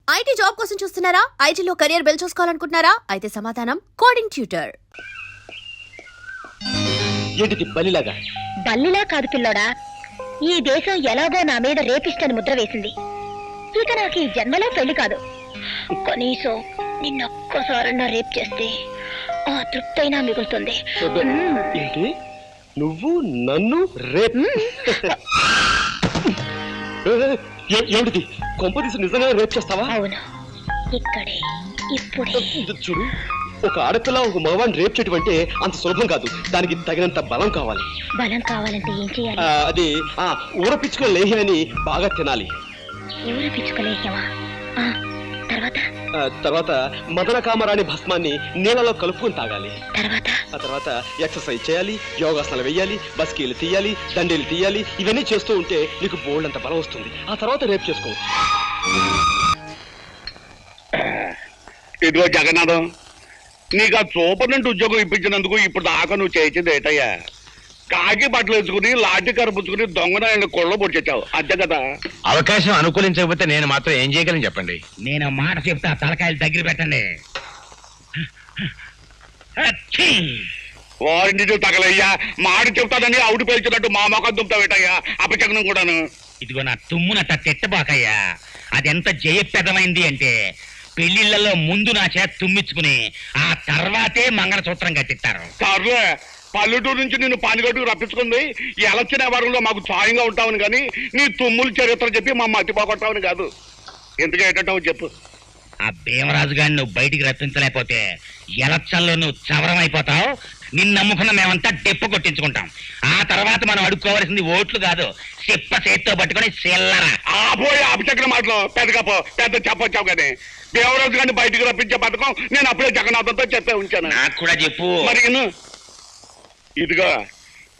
IT job కోసం చూస్తున్నారా? ఐటీలో కెరియర్ బిల్డ్ చూసుకోవాలనుకుంటున్నారా? అయితే సమాధానం కోడింగ్ ట్యూటర్. ఏంటిది బల్లిలాగా? బల్లిలా కాదు పిల్లోడా, ఈ దేశం ఎలాగో నా మీద రేపిస్టని ముద్ర వేసింది. ఇక నాకు ఈ జన్మలో పెళ్లి కాదు, కనీసం నిన్నొక్కసారన్నా రేప్ చేస్తే ఆ తృప్తైనా మిగులుతుంది. ఏంటి నువ్వు నన్ను రేప్? ఏమిటిది? కొంపదీసి నిజంగా రేప్ చేస్తావా? అవును, ఇక్కడే ఇప్పుడే. చూడు, ఒక ఆడపిల్ల ఒక మగవాడిని రేప్ చేయటం అంటే అంత సులభం కాదు. దానికి తగినంత బలం కావాలి. బలం కావాలంటే ఏం చేయాలి? అది ఊర పిచ్చుకో లేహ్యాన్ని బాగా తినాలి. ఊర పిచ్చుకలేహ్యమా? తర్వాత మదన కామరాణి భస్మాన్ని నీళ్ళలో కలుపుకొని తాగాలి. ఆ తర్వాత ఎక్సర్సైజ్ చేయాలి, యోగాసనాలు వెయ్యాలి, బస్కీలు తీయాలి, దండీలు తీయాలి. ఇవన్నీ చేస్తూ ఉంటే నీకు బోల్డంత బలం వస్తుంది. ఆ తర్వాత రేపు చేసుకోవచ్చు. ఇదిగో జగన్నాథం, నీకు ఆ సూపర్నెంట్ ఉద్యోగం ఇప్పించినందుకు ఇప్పుడు దాకా నువ్వు చేసేది ఏటయ్యా? కాకి బట్టలు వేసుకుని లాఠీ కరుపుచ్చుకుని దొంగనాయని కొళ్ళ పొడిచావు, అంతే కదా? అవకాశం అనుకూలించకపోతే నేను మాత్రం ఏం చేయగలను చెప్పండి. నేను మాట చెప్తా, తలకాయలు దగ్గర పెట్టండి. వారింటి తగలయ్యా, మాట చెప్తానని అవుడు పేల్చినట్టు మా మొఖం దుంపుతావేటయ్యా అపచకనం కూడాను. ఇదిగో నా తుమ్మునట్ట తిట్టబాకయ్యా. అదెంత జయప్రదమైంది అంటే పెళ్లిళ్లలో ముందు నా చేత తుమ్మించుకుని ఆ తర్వాతే మంగళసూత్రం కట్టిస్తారు. సర్లే, పల్లెటూరు నుంచి నిన్ను పానిగట్టుకు రప్పించుకుంది ఎలక్షన్ వారంలో మాకు సాయంగా ఉంటావని కానీ నీ తుమ్ముల చరిత్ర చెప్పి మా మట్టి పోగొట్టావని కాదు. ఎందుకు ఏంటంటావు చెప్పు. ఆ భీమరాజు గారిని నువ్వు బయటికి రప్పించలేకపోతే ఎలక్షన్లో నువ్వు చవరం అయిపోతావు. నిన్ను నమ్ముకున్న మేమంతా డెప్పు కొట్టించుకుంటాం. ఆ తర్వాత మనం అడుక్కోవలసింది ఓట్లు కాదు, చెప్ప చేత్తో పట్టుకుని చిల్లర. పోయి అపచక్ర మాటలు పెద్ద చెప్పొచ్చావు కానీ దేవరాజు గారిని బయటికి రప్పించే పథకం నేను అప్పుడే జగన్నాథంతో చెప్పే ఉంచాను. నాకు కూడా చెప్పు. మరి ఇదిగా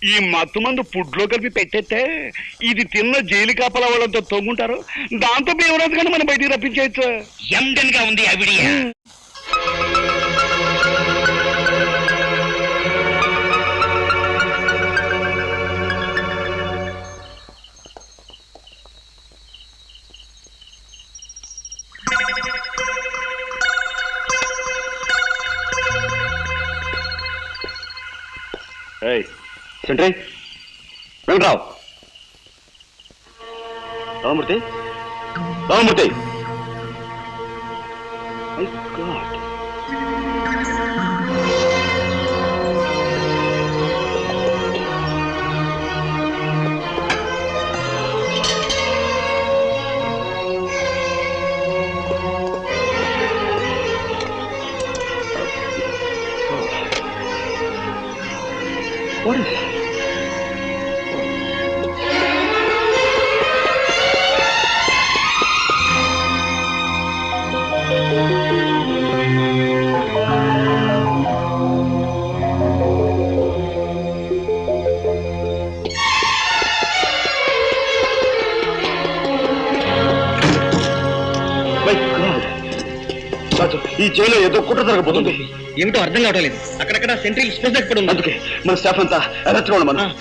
ఈ మత్తు మందు ఫుడ్లో కలిపి పెట్టేస్తే ఇది తిన్న జైలు కాపలా వాళ్ళంతా తొంగుంటారు. దాంతో దేవరాజు గారిని మనం బయటికి రప్పించేయచ్చు. ఎండన్ గా ఉంది అవిడియా. Sentry Venkatrao, Ramamurthy, Ramamurthy. What is it? ఈ జైల్లో ఏదో కుట్ర జరగబోతుంది. ఏమిటో అర్థం కావడం లేదు. అక్కడక్కడ సెంట్రల్ స్పెషల్ పడి ఉంది. అందుకే మన స్టాఫ్ అంతా అలర్ట్ గా ఉన్నాం.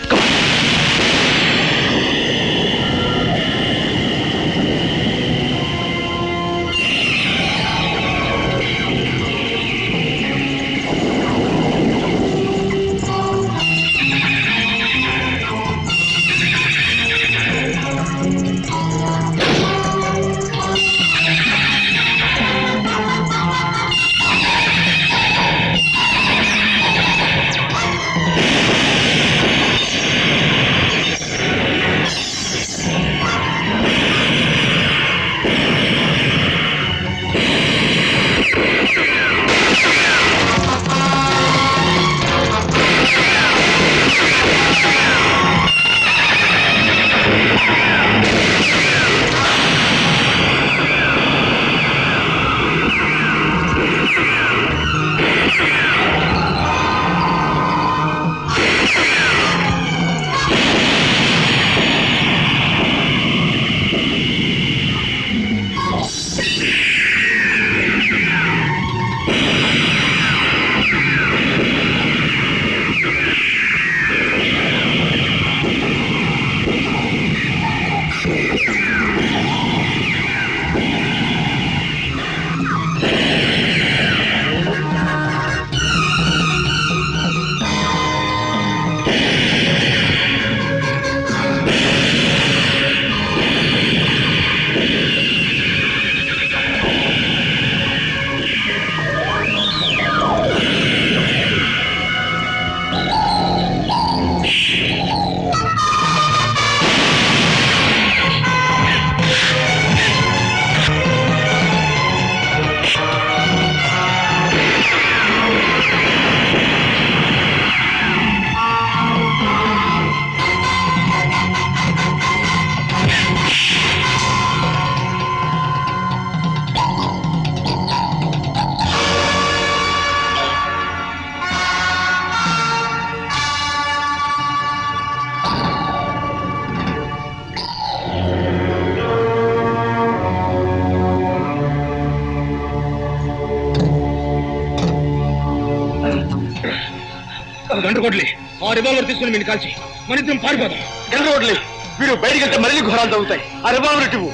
గంటకోట్లే ఆ రివాల్వర్ తీసుకుని మీరు కాల్చి మన ఇద్దరం పారిపోదాం. గండ్రగొడ్లే, వీడు బయటికి వెళ్తే మళ్ళీ ఘోరాలు తగ్గుతాయి. ఆ రివాల్వర్ ఇటు ఇవ్వు.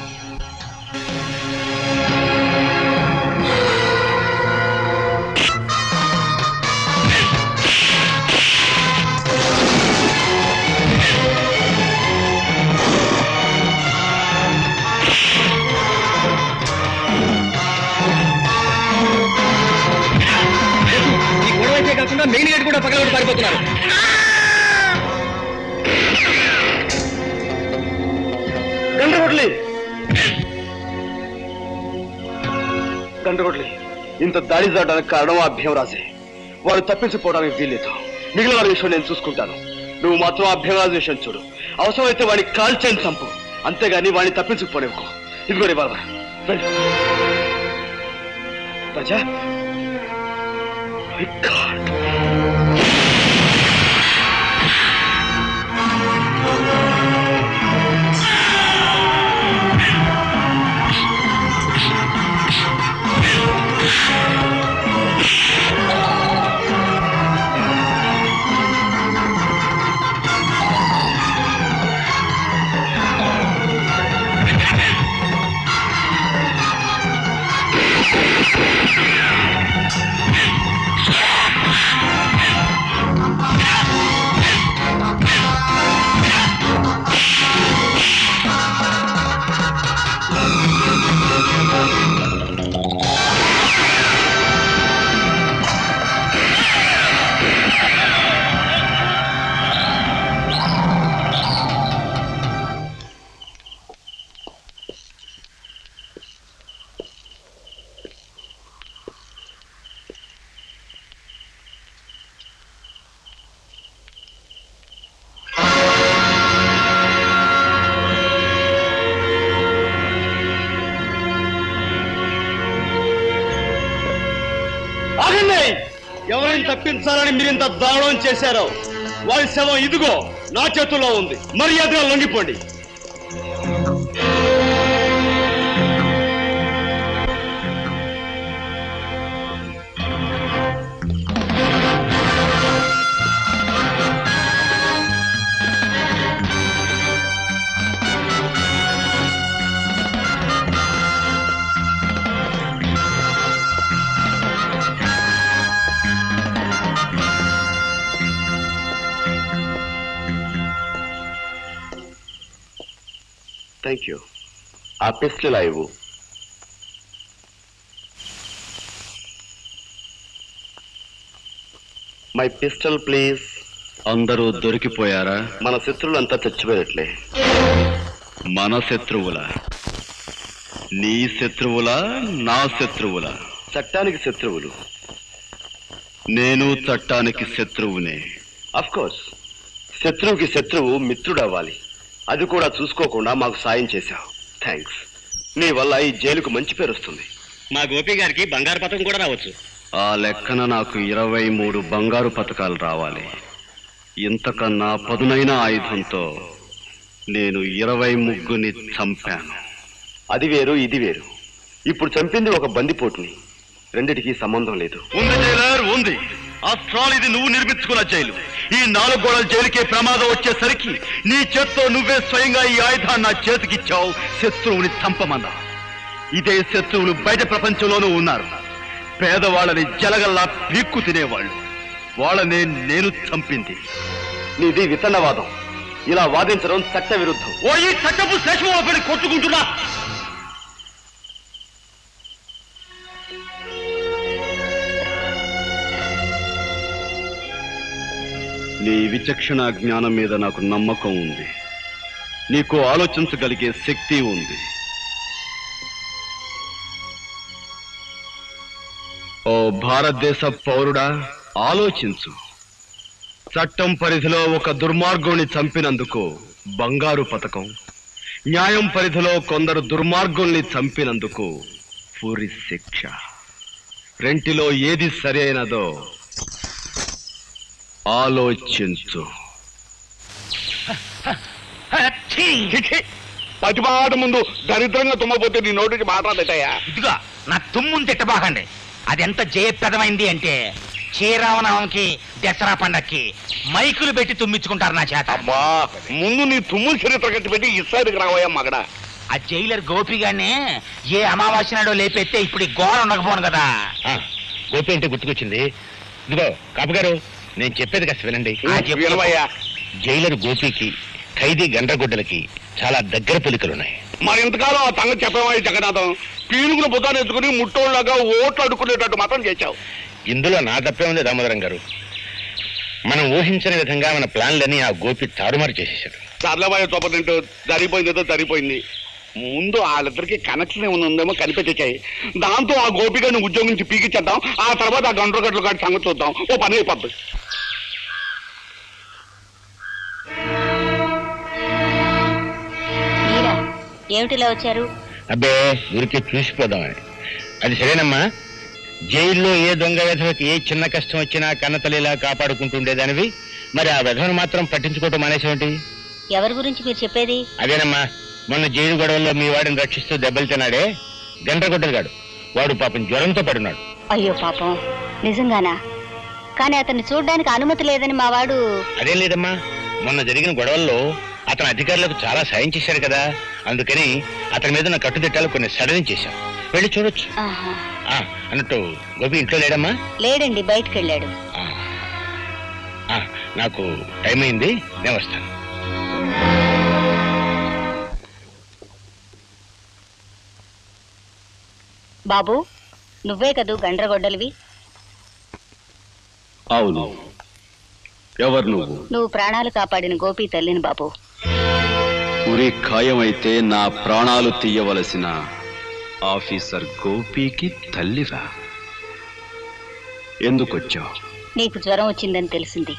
ఈ గొడవ అయితే కాకుండా మెయిన్ గేట్ కూడా పగలగొట్టి పారిపోతున్నారు. గండ్రగొడ్లే, ఇంత దాడి జరగడానికి కారణం ఆ భీమరాజే. వాడు తప్పించిపోవడానికి వీల్లేదు. మిగిలిన వారి విషయం నేను చూసుకుంటాను. నువ్వు మాత్రం ఆ భీమరాజు విషయం చూడు. అవసరమైతే వాడిని కాల్చేని చంపు, అంతేగాని వాడిని తప్పించుకుపోలేవుకో. ఇదిగో రివాల్వర్, వెళ్ళు. రాజా, My God. ఎవరిని తప్పించాలని మీరింత దారుణం చేశారో వారి శవం ఇదిగో నా చేతుల్లో ఉంది. మర్యాదగా లొంగిపోండి. Thank you. ఆ పిస్టల్ ఇవ్వు. My pistol please. అందరూ దొరికిపోయారా? మన శత్రువులంతా చచ్చిపోయినట్లే. మన శత్రువుల? నీ శత్రువులా నా శత్రువులా? చట్టానికి శత్రువులు. నేను చట్టానికి శత్రువునే. అఫ్ కోర్స్, శత్రువుకి శత్రువు మిత్రుడు అవ్వాలి. అది కూడా చూసుకోకుండా మాకు సాయం చేశావు. థ్యాంక్స్. నీ వల్ల ఈ జైలుకు మంచి పేరు వస్తుంది. మా గోపి గారికి బంగారు పథకం కూడా రావచ్చు. ఆ లెక్కన నాకు 23 బంగారు పథకాలు రావాలి. ఇంతకన్నా పదునైన ఆయుధంతో నేను 23ని చంపాను. అది వేరు, ఇది వేరు. ఇప్పుడు చంపింది ఒక బందిపోటుని. రెండిటికి సంబంధం లేదు. ఉంది జైలర్, ఉంది. ఆఫ్టర్ ఇది నువ్వు నిర్మించుకున్న జైలు. ఈ 4 గోడల జైలుకే ప్రమాదం వచ్చేసరికి నీ చేత్తో నువ్వే స్వయంగా ఈ ఆయుధాన్ని నా చేతికిచ్చావు. శత్రువుని చంపమన్నా. ఇదే శత్రువులు బయట ప్రపంచంలోనూ ఉన్నారు. పేదవాళ్ళని జలగల్లా పీక్కు తినేవాళ్ళు. వాళ్ళనే నేను చంపింది. నీది వితండవాదం. ఇలా వాదించడం చట్ట విరుద్ధం. ఓ ఈ చట్టపు శేషంలో పడి కొట్టుకుంటున్నా. నీ విచక్షణ జ్ఞానం మీద నాకు నమ్మకం ఉంది. నీకు ఆలోచించగలిగే శక్తి ఉంది. ఓ భారతదేశ పౌరుడా, ఆలోచించు. చట్టం పరిధిలో ఒక దుర్మార్గుని చంపినందుకు బంగారు పథకం, న్యాయం పరిధిలో కొందరు దుర్మార్గుల్ని చంపినందుకు ఉరి శిక్ష. రెంటిలో ఏది సరైనదో ఆలోచించు. పతిపాట ముందు దరిద్రంగా తుమ్మపోతే నీ నోటికి మాట్లాడతాయా? ఇదిగా నా తుమ్ముని తిట్టబాకండి. అది ఎంత జయప్రదమైంది అంటే శ్రీరామనవమికి దసరా పండక్కి మైకులు పెట్టి తుమ్మించుకుంటారు నా చేత. అబ్బా ముందు నీ తుమ్ముల చరిత్ర కట్టి పెట్టి ఇస్సారికి రావయ్యా మగడా. ఆ జైలర్ గోపిగాన్ని ఏ అమావాస్య నాడో లేపెత్తే ఇప్పుడు ఈ గోడ ఉండకపోను కదా. గోపి అంటే గుర్తుకొచ్చింది. ఇదిగో కాపు గారు, నేను చెప్పేది కాస్త వినండి. వినవయ్యా. జైలర్ గోపికి ఖైదీ గండ్రగొడ్డలకి చాలా దగ్గర పోలికలున్నాయి. మరి ఇంతకాలం ఆ సంగతి చెప్పేవాడి జగన్నాథం పీనుగుల బుద్ధాన్ని ఎత్తుకుని ముట్టోళ్ళగా ఓట్లు అడుక్కునేటట్టు మాత్రం చేశావు. ఇందులో నా తప్పే ఉంది దామోదరం గారు. మనం ఊహించని విధంగా మన ప్లాన్లని ఆ గోపి తారుమారు చేసేసాడు. సర్లబాయ చొప్పటింటూ జరిగిపోయిందేదో జరిగిపోయింది. ముందు వాళ్ళిద్దరికి కనెక్షన్ ఏమైనా ఉందేమో కనిపెట్టాయి. దాంతో ఆ గోపికని ఉద్యోగం నుంచి పీకిచ్చేద్దాం. ఆ తర్వాత ఆ గంటలు కాటి సంగతి చూద్దాం. ఓ పని అయిపోద్ది. మీరా ఏమిటిలా వచ్చారు? అబ్బే ఊరికే చూసిపోదామని. అది సరేనమ్మా, జైల్లో ఏ దొంగ వెధవకి ఏ చిన్న కష్టం వచ్చినా కన్నతల్లిలా కాపాడుకుంటుండేదానివి, మరి ఆ వెధవను మాత్రం పట్టించుకోవటం మానేసేమిటి? ఎవరి గురించి మీరు చెప్పేది? అదేనమ్మా, మొన్న జైలు గొడవల్లో మీ వాడిని రక్షిస్తూ దెబ్బలు తిన్నాడే గండ్రగొడ్డలిగాడు. వాడు పాపం జ్వరంతో పడున్నాడు. అయ్యో పాపం, నిజంగానా? కానీ అతన్ని చూడ్డానికి అనుమతి లేదని మా వాడు. అదేం లేదమ్మా, మొన్న జరిగిన గొడవల్లో అతను అధికారులకు చాలా సాయం చేశాడు కదా, అందుకని అతని మీద ఉన్న కట్టుదిట్టాలు కొన్ని సడలించేశాం. వెళ్ళి చూడొచ్చు. ఆహా. అన్నట్టు గోపి ఇంట్లో లేడమ్మా? లేడండి, బయటికి వెళ్ళాడు. నాకు టైం అయింది, నేను వస్తాను. బాబు, నువ్వే కదూ గండ్రగొడ్డలివి? అవును. ఎవరు నువ్వు? నువ్వు ప్రాణాలు కాపాడిన గోపి తల్లిని బాబు. ఉరి ఖాయమైతే నా ప్రాణాలు తీయవలసిన ఆఫీసర్ గోపికి తల్లిరా? ఎందుకొచ్చావు? నీకు జ్వరం వచ్చిందని తెలిసింది.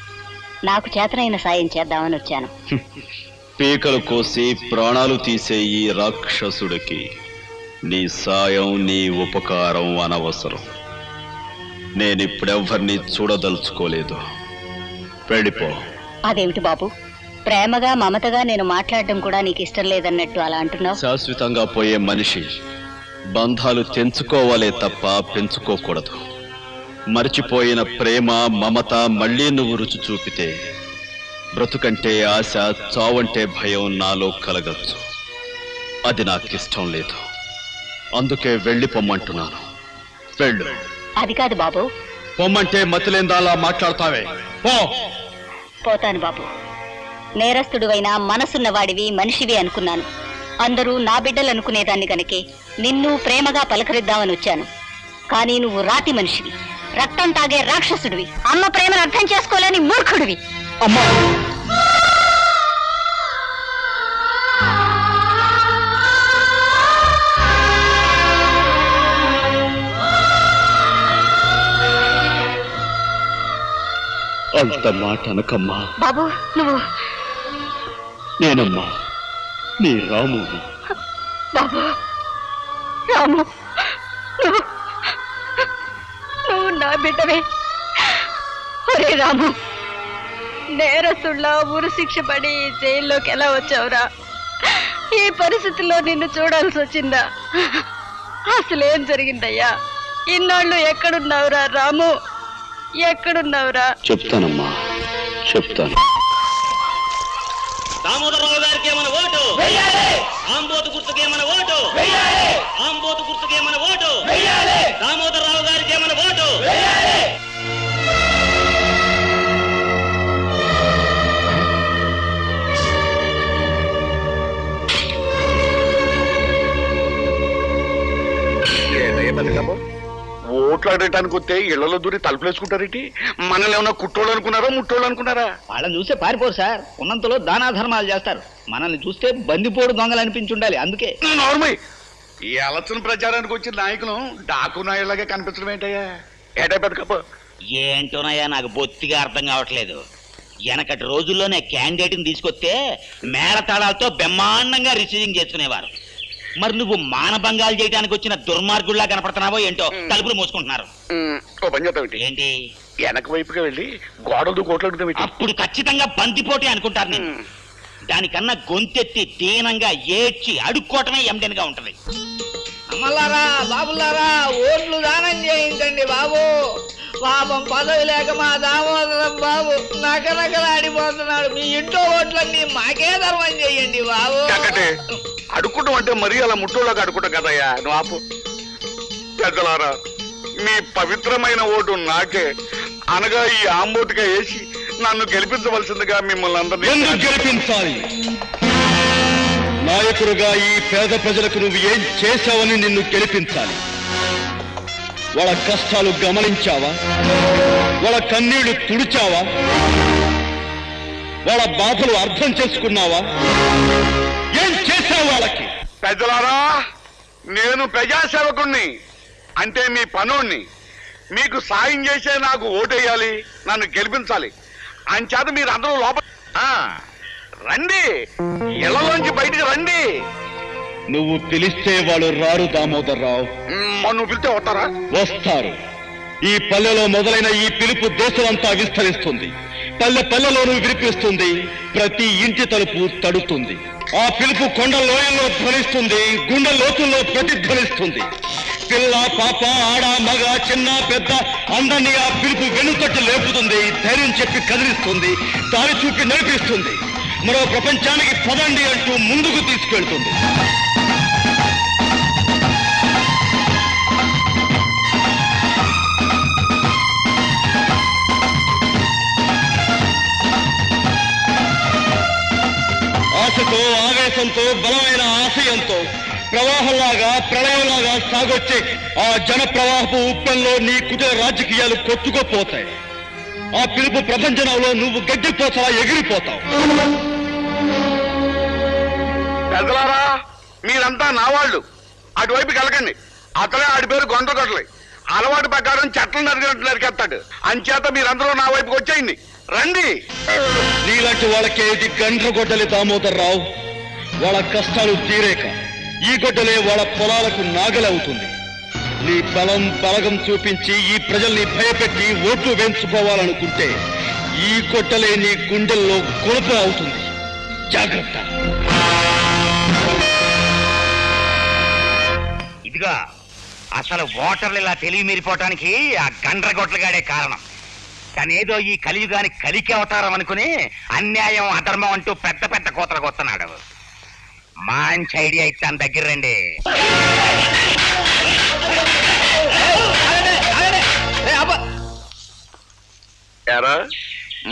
నాకు చేతనైన సాయం చేద్దామని వచ్చాను. పీకలు కోసి ప్రాణాలు తీసే ఈ రాక్షసుడికి నీ సాయం, నీ ఉపకారం అనవసరం. నేనిప్పుడెవ్వరిని చూడదలుచుకోలేదు. వెళ్ళిపో. అదేమిటి బాబు, ప్రేమగా మమతగా నేను మాట్లాడడం కూడా నీకు ఇష్టం లేదన్నట్టు అలా అంటున్నావు? శాశ్వతంగా పోయే మనిషి బంధాలు తెంచుకోవాలే తప్ప పెంచుకోకూడదు. మర్చిపోయిన ప్రేమ, మమత మళ్ళీ నువ్వు రుచి చూపితే బ్రతుకంటే ఆశ, చావంటే భయం నాలో కలగచ్చు. అది నాకిష్టం లేదు. అందుకే వెళ్ళి పొమ్మంటున్నాను. వెళ్ళు. అది కాదు బాబు. పొమ్మంటే మతిలేందాలా మాట్లాడతావే? పో. పోతాను బాబు. నేరస్తుడివైనా మనసున్నవాడివి, మనిషివి అనుకున్నాను. అందరూ నా బిడ్డలు అనుకునేదాన్ని కనుకే నిన్ను ప్రేమగా పలకరిద్దామని వచ్చాను. కానీ నువ్వు రాతి మనిషివి, రక్తం తాగే రాక్షసుడివి, అమ్మ ప్రేమను అర్థం చేసుకోలేని మూర్ఖుడివి. అమ్మా, అంత మాట అనకమ్మా. బాబు, నువ్వు. నేనమ్మా నీ రాముని. బాబు, రాము, నువ్వు నువ్వు నా బిడ్డవే. ఒరే రాము, నేరస్తుళ్ళ ఊరు శిక్ష పడి జైల్లోకి ఎలా వచ్చావురా? ఈ పరిస్థితుల్లో నిన్ను చూడాల్సి వచ్చిందా? అసలేం జరిగిందయ్యా? ఇన్నాళ్ళు ఎక్కడున్నావురా రాము? ఎక్కడున్నావురా? చెప్తానమ్మా, చెప్తాను. దామోదరరావు గారికి ఏమైనా ఓటు, ఆంబోతు గుర్తుకి ఏమైనా ఓటు, ఆంబోతు గుర్తుకి ఏమైనా ఓటు, దామోదరరావు గారికి ఏమైనా ఓటు. ఓట్లు ఆడటానికి వస్తే ఇళ్లలో దూరి తలుపులేసుకుంటారేంటి? మనల్ని ఏమన్నా కుట్టోళ్ళు అనుకున్నారా, ముట్టోళ్ళు అనుకున్నారా? వాళ్ళని చూస్తే పారిపోరు సార్. ఉన్నంతలో దానాధర్మాలు చేస్తారు. మనల్ని చూస్తే బందిపోడు దొంగలు అనిపించి ఉండాలి. అందుకే నార్మల్ ఈ ఎలక్షన్ ప్రచారానికి వచ్చిన నాయకులు డాకు నాయుడులాగా కనిపించడం ఏంటయ్యా? ఏటా పెద్ద కప్ప? ఏంటోనయ్యా, నాకు బొత్తిగా అర్థం కావట్లేదు. వెనకటి రోజుల్లోనే క్యాండిడేట్ని తీసుకొస్తే మేళతాళాలతో బ్రహ్మాండంగా రిసీవింగ్ చేసుకునేవారు. మరి నువ్వు మానభంగాలు చేయడానికి వచ్చిన దుర్మార్గుల్లా కనపడుతున్నావో ఏంటో. తలుపులు మూసుకుంటున్నారు. ఓ పని చేద్దాం ఏంటి? వెనక వైపుగా వెళ్ళి గోడలు కోట్లాడుతాం. అప్పుడు ఖచ్చితంగా బందిపోటీ అనుకుంటారు నేను. దానికన్నా గొంతెత్తి దీనంగా ఏడ్చి అడుక్కోవటమే ఎండెన్గా ఉంటది. అమ్మలారా, బాబులారా, ఓట్లు దానం చేయించండి బాబు. పాపం పదవి లేక మా దామోదరం బాబు నకనకలాడిపోతున్నాడు. మీ ఇంట్లో ఓట్లన్నీ మాకే ధర్మం చెయ్యండి బాబు. అడుక్కుంటాం అంటే మరీ అలా ముట్టోళ్ళకి అడుక్కుంటాం కదయ్యా. నువ్వు ఆపు. పెద్దలారా, మీ పవిత్రమైన ఓటు నాకే అనగా ఈ ఆంబోతుగా వేసి నన్ను గెలిపించవలసిందిగా మిమ్మల్ని అందరినీ. ఎందుకు గెలిపించాలి? నాయకుడుగా ఈ పేద ప్రజలకు నువ్వు ఏం చేశావని నిన్ను గెలిపించాలి. వాళ్ళ కష్టాలు గమనించావా? వాళ్ళ కన్నీళ్లు తుడిచావా? వాళ్ళ బాధలు అర్థం చేసుకున్నావా? ఏం చేశావు వాళ్ళకి? పెద్దలారా, నేను ప్రజాసేవకుణ్ణి, అంటే మీ పనోణ్ణి. మీకు సాయం చేసే నాకు ఓటేయాలి, నన్ను గెలిపించాలి. అంచేత మీరు అందరూ లోపల రండి, ఇళ్లలోంచి బయటికి రండి. నువ్వు పిలిస్తే వాళ్ళు రారు దామోదర్రావు. నువ్వు పిలిస్తే వస్తారా? వస్తారు. ఈ పల్లెలో మొదలైన ఈ పిలుపు దేశమంతా విస్తరిస్తుంది. పల్లె పల్లెలోనూ వినిపిస్తుంది. ప్రతి ఇంటి తలుపు తడుతుంది. ఆ పిలుపు కొండ లోయల్లో ధ్వనిస్తుంది, గుండె లోతుల్లో ప్రతిధ్వనిస్తుంది. పిల్ల, పాప, ఆడ, మగ, చిన్న, పెద్ద అందరినీ ఆ పిలుపు వెనుతట్టి లేపుతుంది. ధైర్యం చెప్పి కదిలిస్తుంది, దారి చూపి నడిపిస్తుంది. మరో ప్రపంచానికి పదండి అంటూ ముందుకు తీసుకెళ్తుంది. ఆశతో, ఆవేశంతో, బలమైన ఆశయంతో ప్రవాహంలాగా, ప్రళయంలాగా సాగొచ్చే ఆ జన ప్రవాహపు ఉప్పెల్లో నీ కుటీర రాజకీయాలు కొట్టుకుపోతాయి. ఆ పిలుపు ప్రపంచంలో నువ్వు గడ్డిపోతావా, ఎగిరిపోతావు. పెద్దలారా, మీరంతా నా వాళ్ళు. అటువైపుకి వెళ్ళకండి. అతనే ఆడి పేరు గొండ్రగొడ్డలి. అలవాటు ప్రకారం చెట్లు నరికేస్తాడు. అంచేత మీరందరూ నా వైపుకి వచ్చేయండి. రండి. నీలాంటి వాళ్ళకే ఇది గండ్రగొడ్డలి దామోదర్రావు. వాళ్ళ కష్టాలు తీరేక ఈ గొడ్డలే వాళ్ళ పొలాలకు నాగలవుతుంది. నీ బలం బలగం చూపించి ఈ ప్రజల్ని భయపెట్టి ఓట్లు వేయించుకోవాలనుకుంటే ఈ గొడ్డలే నీ గుండెల్లో కొలుపు అవుతుంది. జాగ్రత్త. ఇదిగా అసలు ఓటర్లు ఇలా తెలివి మీరిపోవటానికి ఆ గండ్రగొట్లగాడే కారణం. తనేదో ఈ కలియుగానికి కలికి అవతారం అనుకుని అన్యాయం, అధర్మం అంటూ పెద్ద పెద్ద కోతలు కొత్తన్నాడు. మంచి ఐడియా ఇస్తాను, దగ్గర రండి. ఎరా,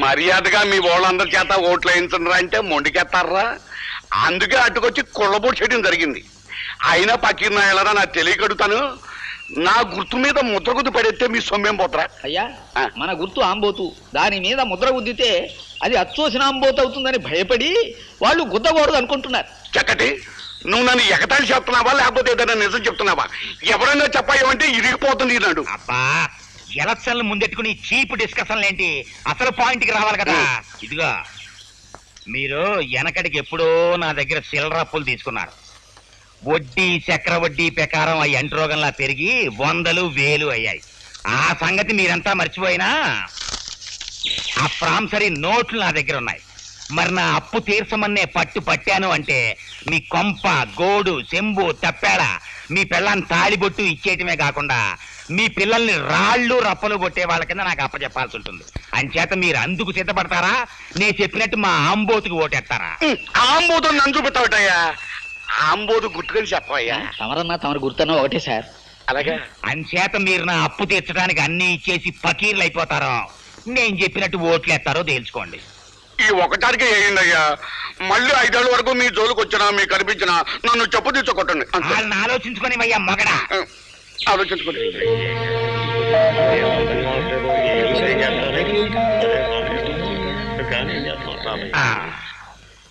మర్యాదగా మీ వాళ్ళందరి చేత ఓట్లు వేయించరా అంటే మొండికెత్తారా? అందుకే అటుకొచ్చి కుళ్ళబోటు చేయడం జరిగింది. అయినా పక్కన వెళ్ళరా నాకు తెలియకడుతాను. నా గుర్తు మీద ముద్ర గుద్దు పడేస్తే మీ సొమ్మేం పోతారా? అయ్యా, మన గుర్తు ఆంబోతు. దాని మీద ముద్ర గుద్దితే అది అచ్చోసిన ఆంబోతు అవుతుందని భయపడి వాళ్ళు గుద్దకూడదు అనుకుంటున్నారు. చక్కటి, నువ్వు నన్ను ఎగతాళి చెప్తున్నావా లేకపోతే ఏదైనా నిజం చెప్తున్నావా? ఎవరైనా చెప్పాయంటే ఇరిగిపోతుంది నాడు. అబ్బా, ఎలక్షన్లు ముందెట్టుకుని చీప్ డిస్కషన్లు ఏంటి? అసలు పాయింట్కి రావాలి కదా. ఇదిగో, మీరు వెనకడికి ఎప్పుడో నా దగ్గర చిల్లర అప్పులు తీసుకున్నారు. వడ్డీ, చక్ర వడ్డీ ప్రకారం అవి అంటురోగంలా పెరిగి 100,000, 1000 అయ్యాయి. ఆ సంగతి మీరంతా మర్చిపోయినా ఆ ప్రాంసరీ నోట్లు నా దగ్గర ఉన్నాయి. మరి నా అప్పు తీర్చమన్నే పట్టాను అంటే మీ కొంప, గోడు, చెంబు, తప్పేళ, మీ పిల్లని తాళిబొట్టు ఇచ్చేయటమే కాకుండా మీ పిల్లల్ని రాళ్ళు రప్పలు కొట్టే వాళ్ళ కింద నాకు అప్పచెప్పాల్సి ఉంటుంది. అంచేత మీరు అందుకు సిద్ధపడతారా? నేను చెప్పినట్టు మా ఆంబోతుకి ఓటేస్తారా? ఆంబోతు నన్ను చూపెట్టావటయ్యా. ఆంబోతు గుర్తుకొని చెప్పవయ్యా. తమరన్నా తమరు గుర్తన్నా ఒకటే సార్. అలాగే. అంచేత మీరు నా అప్పు తీర్చడానికి అన్ని ఇచ్చేసి ఫకీర్లు అయిపోతారో, నేను చెప్పినట్టు ఓట్లేస్తారో తేల్చుకోండి. ఈ ఒకటానికి వేయండి అయ్యా. మళ్ళీ 5 ఏళ్ళ వరకు మీ జోలికి వచ్చినా మీకు కనిపించినా నన్ను చెప్పు తీసుకోకండి. వాళ్ళని ఆలోచించుకొని అయ్యా మగడా. ఆలోచించుకోండి.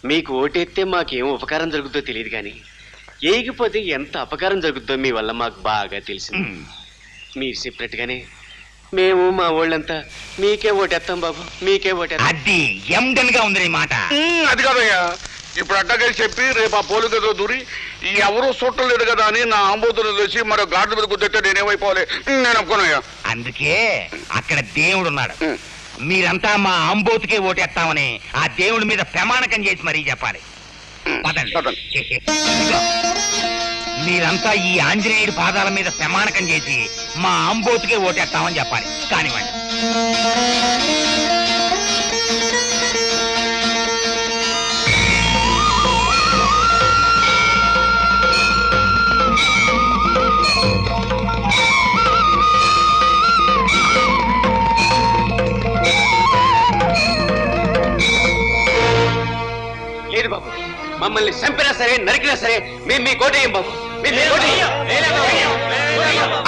మీకు ఓటేస్తే మాకేం ఉపకారం జరుగుతుందో తెలియదు కానీ ఏగిపోతే ఎంత అపకారం జరుగుతుందో మీ వల్ల మాకు బాగా తెలిసింది. మీరు చెప్పినట్టుగానే మేము మా వాళ్ళంతా మీకే ఓటేస్తాం బాబు, మీకే ఓటేస్తాం. అది ఎండన్గా ఉంది నీ మాట. అది కాదయ్యా, ఇప్పుడు అట్టగా చెప్పి రేపు ఆ పోలికతో దూరి ఎవరూ చూడటం లేదు కదా అని నా ఆంబోతులు తెలిసి మరో గాడ్ల మీద కుదిరితే నేనేమైపోవాలి? నేను ఒప్పుకోనయ్యా. అందుకే అక్కడ దేవుడు ఉన్నాడు. మీరంతా మా ఆంబోతుకే ఓటేస్తామని ఆ దేవుడి మీద ప్రమాణకం చేసి మరీ చెప్పాలి. పదండి. మీరంతా ఈ ఆంజనేయుడి పాదాల మీద ప్రమాణకం చేసి మా ఆంబోతుకే ఓటేస్తామని చెప్పాలి. కానివ్వండి. లేదు బాబు, మమ్మల్ని చంపినా సరే నరికినా సరే మేము మీ కోటేయం బాబు.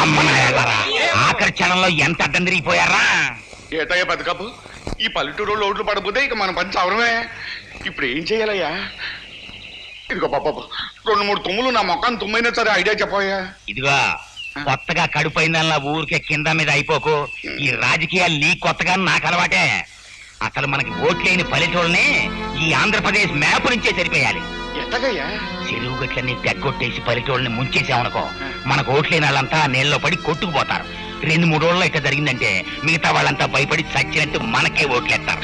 అమ్మనాయారా, ఆఖరి క్షణంలో ఎంత అడ్డం తిరిగిపోయారా? ఏటయ్యా బతుకప్పు, ఈ పల్లెటూరు లోట్లు పడబోతే ఇక మన పని చవరమే. ఇప్పుడు ఏం చేయాలయ్యా? ఇదిగో బాబా, 2-3 తుమ్ములు నా మొఖాన్ని తుమ్మైనా సరే ఐడియా చెప్పయ్యా. ఇదిగో, కొత్తగా కడుపైందల్లా ఊరికే కింద మీద అయిపోకు. ఈ రాజకీయాలు నీ కొత్తగా నాకు అలవాటే. అసలు మనకి ఓట్లేని పల్లెటూళ్ళని ఈ ఆంధ్రప్రదేశ్ మ్యాప్ నుంచే సరిపోయాలి. ఎట్టగయ్యా? చెరువు గట్లన్నీ తెగ్గొట్టేసి పల్లెటూళ్ళని ముంచేసామనుకో, మనకు ఓట్లేని వాళ్ళంతా నీళ్ళలో పడి కొట్టుకుపోతారు. 2-3 రోజుల్లో ఇట్లా జరిగిందంటే మిగతా వాళ్ళంతా భయపడి చచ్చినట్టు మనకే ఓట్లేస్తారు.